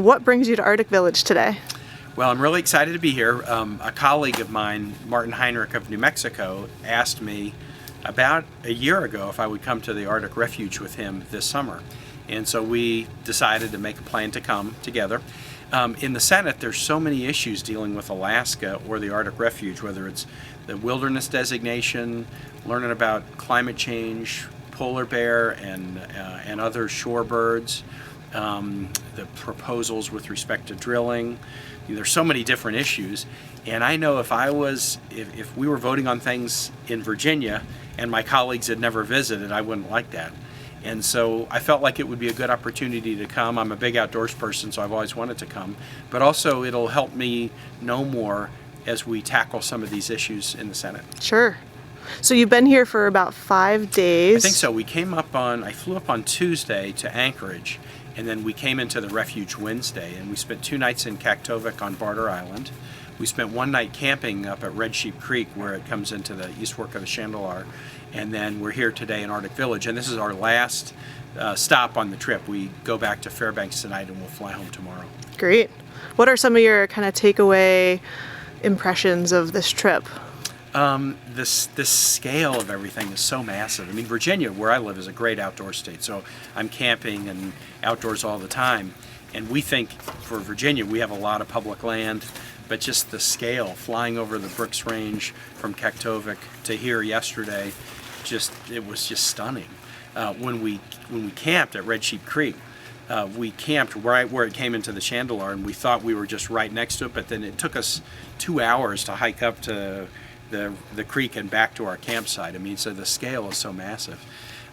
What brings you to Arctic Village today? Well, I'm really excited to be here. A colleague of mine, Martin Heinrich of New Mexico, asked me about a year ago if I would come to the Arctic Refuge with him this summer. And so we decided to make a plan to come together. In the Senate, there's so many issues dealing with Alaska or the Arctic Refuge, whether it's the wilderness designation, learning about climate change, polar bear and other shorebirds, the proposals with respect to drilling. There's so many different issues, and I know if we were voting on things in Virginia and my colleagues had never visited, I wouldn't like that. And so I felt like it would be a good opportunity to come. I'm a big outdoors person, so I've always wanted to come, but also it'll help me know more as we tackle some of these issues in the Senate. Sure. So you've been here for about 5 days? I think so. I flew up on Tuesday to Anchorage, and then we came into the refuge Wednesday, and we spent 2 nights in Kaktovik on Barter Island. We spent 1 night camping up at Red Sheep Creek, where it comes into the east fork of the Chandalar, and then we're here today in Arctic Village, and this is our last stop on the trip. We go back to Fairbanks tonight, and we'll fly home tomorrow. Great. What are some of your kind of takeaway impressions of this trip? This scale of everything is so massive. I mean, Virginia, where I live, is a great outdoor state, so I'm camping and outdoors all the time. And we think for Virginia, we have a lot of public land, but just the scale, flying over the Brooks Range from Kaktovik to here yesterday, it was just stunning. When we camped at Red Sheep Creek, we camped right where it came into the Chandalar, and we thought we were just right next to it, but then it took us 2 hours to hike up to the creek and back to our campsite. I mean, so the scale is so massive.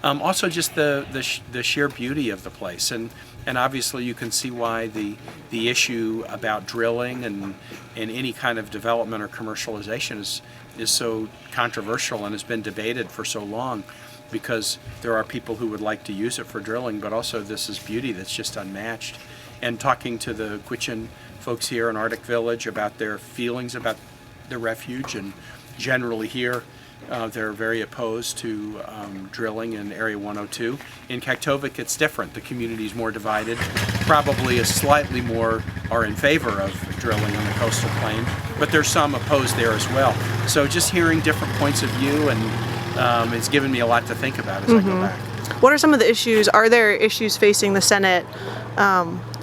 Also, just the sheer beauty of the place, and obviously you can see why the issue about drilling and any kind of development or commercialization is so controversial and has been debated for so long, because there are people who would like to use it for drilling, but also this is beauty that's just unmatched. And talking to the Gwich'in folks here in Arctic Village about their feelings about the refuge, and generally here they're very opposed to drilling in Area 102. In Kaktovik it's different. The community is more divided. Probably is slightly more are in favor of drilling on the coastal plain, but there's some opposed there as well. So just hearing different points of view, and it's given me a lot to think about as I go back. What are some of the issues? Are there issues facing the Senate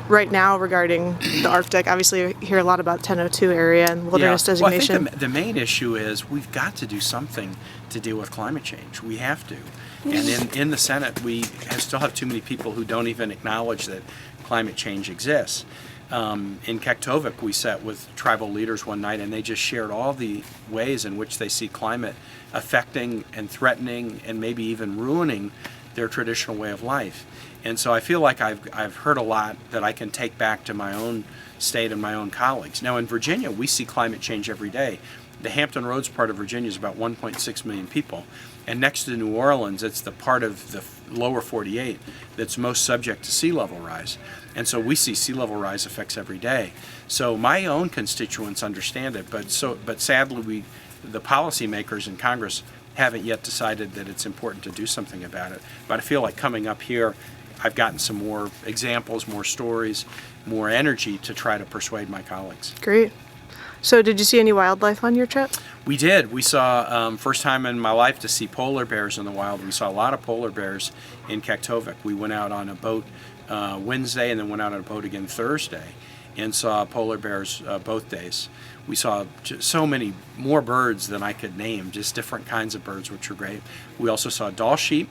right now regarding the Arctic? Obviously, you hear a lot about 1002 area and wilderness designation. Well, I think the main issue is we've got to do something to deal with climate change. We have to. And in the Senate, we still have too many people who don't even acknowledge that climate change exists. In Kaktovik, we sat with tribal leaders one night, and they just shared all the ways in which they see climate affecting and threatening and maybe even ruining their traditional way of life. And so I feel like I've heard a lot that I can take back to my own state and my own colleagues. Now in Virginia, we see climate change every day. The Hampton Roads part of Virginia is about 1.6 million people. And next to New Orleans, it's the part of the lower 48 that's most subject to sea level rise. And so we see sea level rise effects every day. So my own constituents understand it, but sadly the policymakers in Congress haven't yet decided that it's important to do something about it. But I feel like coming up here, I've gotten some more examples, more stories, more energy to try to persuade my colleagues. Great. So did you see any wildlife on your trip? We did. We saw, first time in my life to see polar bears in the wild. We saw a lot of polar bears in Kaktovik. We went out on a boat Wednesday and then went out on a boat again Thursday and saw polar bears both days. We saw so many more birds than I could name, just different kinds of birds, which were great. We also saw doll sheep.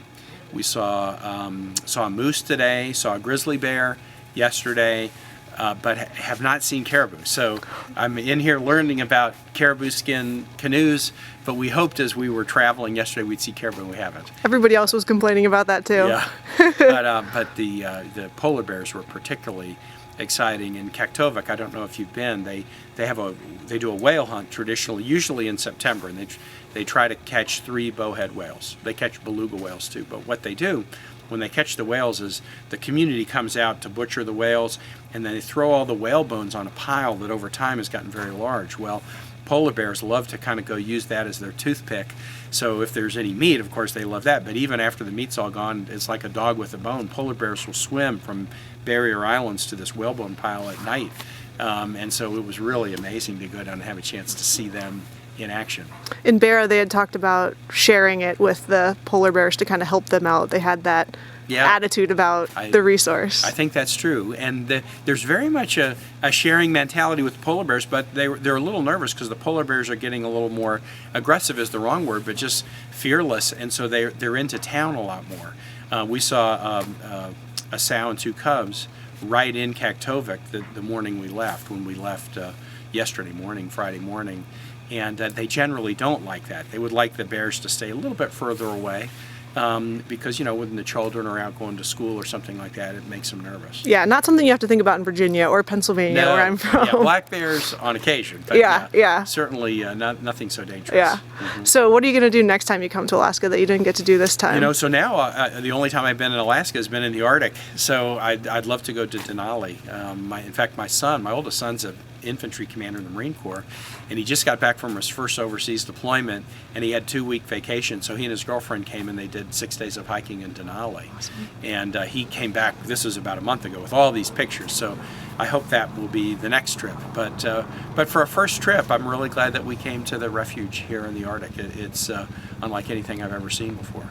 We saw a moose today, saw a grizzly bear yesterday, but have not seen caribou. So I'm in here learning about caribou skin canoes, but we hoped as we were traveling yesterday we'd see caribou, and we haven't. Everybody else was complaining about that too. Yeah, but the polar bears were particularly exciting. In Kaktovik, I don't know if you've been, they do a whale hunt traditionally, usually in September, and they try to catch 3 bowhead whales. They catch beluga whales too, but what they do when they catch the whales is the community comes out to butcher the whales, and then they throw all the whale bones on a pile that over time has gotten very large. Well, polar bears love to kind of go use that as their toothpick. So if there's any meat, of course they love that, but even after the meat's all gone, it's like a dog with a bone. Polar bears will swim from barrier islands to this whalebone pile at night. And so it was really amazing to go down and have a chance to see them in action. In Barrow, they had talked about sharing it with the polar bears to kind of help them out. They had that attitude about the resource. I think that's true, and there's very much a sharing mentality with the polar bears, but they're a little nervous because the polar bears are getting a little more aggressive is the wrong word, but just fearless, and so they're into town a lot more. We saw a sow and 2 cubs right in Kaktovik the morning we left, when we left yesterday morning, Friday morning, and they generally don't like that. They would like the bears to stay a little bit further away. Because, you know, when the children are out going to school or something like that, it makes them nervous. Yeah, not something you have to think about in Virginia or Pennsylvania, where I'm from. Yeah, black bears on occasion. But certainly nothing so dangerous. Yeah. So what are you going to do next time you come to Alaska that you didn't get to do this time? You know, so now the only time I've been in Alaska has been in the Arctic. So I'd love to go to Denali. In fact, my oldest son's a infantry commander in the Marine Corps, and he just got back from his first overseas deployment, and he had 2-week vacation, so he and his girlfriend came and they did 6 days of hiking in Denali. Awesome. And he came back, this was about a month ago, with all these pictures, so I hope that will be the next trip. But for a first trip, I'm really glad that we came to the refuge here in the Arctic. It's unlike anything I've ever seen before.